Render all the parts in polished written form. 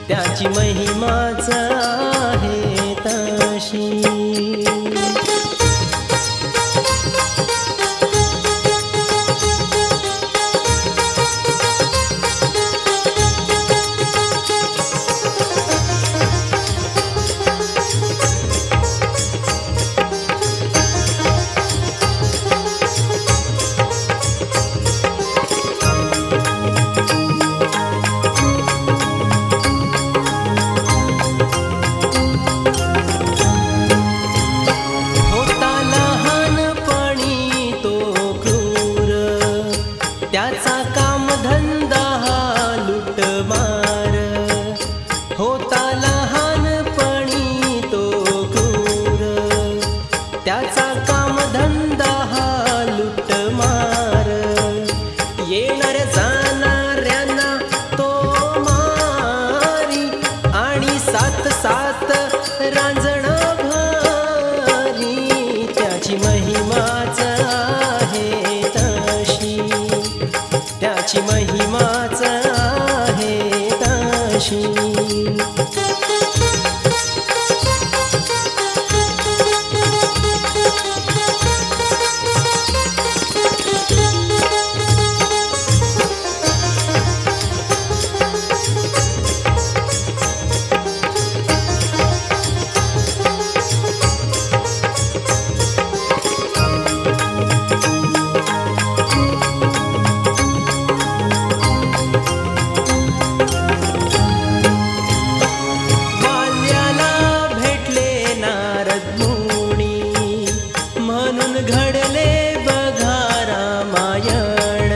त्याची महिमाच आहे तशी। त्याचा कामधंदा हा लुटमार, होता लहानपणी तो क्रूर। त्याचा कामधंदा हा लुटमार, येणार जाणाऱ्यांना तो मारी, आणि सात सात रांजण भारी। त्याची महिमाच आहे तशी, त्याची महिमाच आहे तशी। घडले बघा रामायण,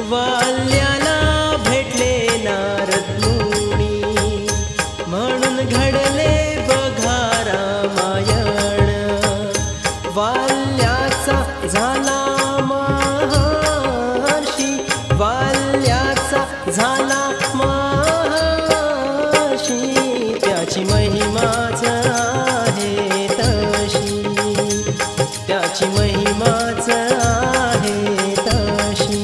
वाल्याला भेटले नारद मुनी, म्हणून घडले बघा रामायण। वाल्याचा झाला महर्षी, वाल्याचा झाला महर्षी। त्याची महिमाच आहे तशी, त्याची महिमाच आहे तशी।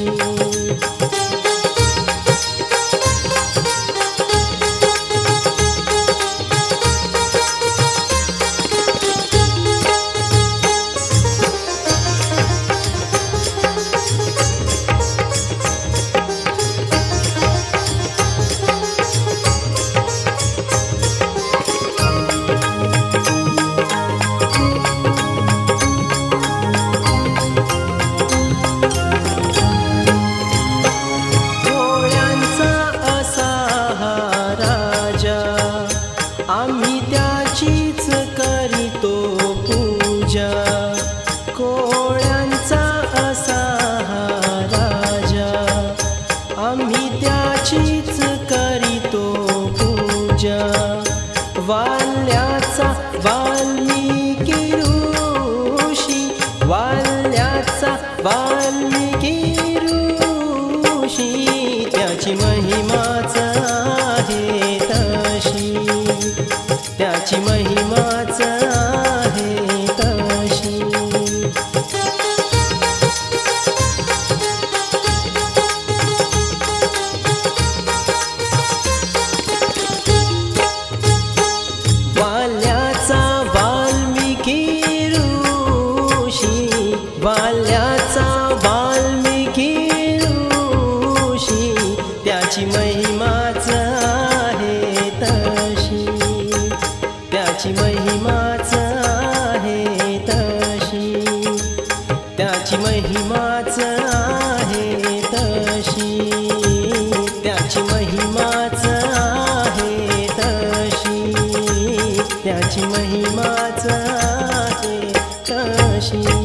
आम्ही त्याचीच करीतो पूजा, कोळ्यांचा असा हा राजा। आम्ही त्याचीच करीतो पूजा, वाल्याचा वाल्मिकी ऋषी, वाल्याचा वाल्मिकी ऋषी। त्याची महिमाच आहे तशी, त्याची महिमाच आहे तशी। वाल्याचा वाल्मिकी ऋषी, वाल्याचा वाल्मिकी ऋषी। त्याची महिमाच आहे तशी, त्याची महिमाच आहे तशी, त्याची महिमाच आहे तशी, त्याची महिमाच आहे तशी, त्याची महिमाच आहे तशी।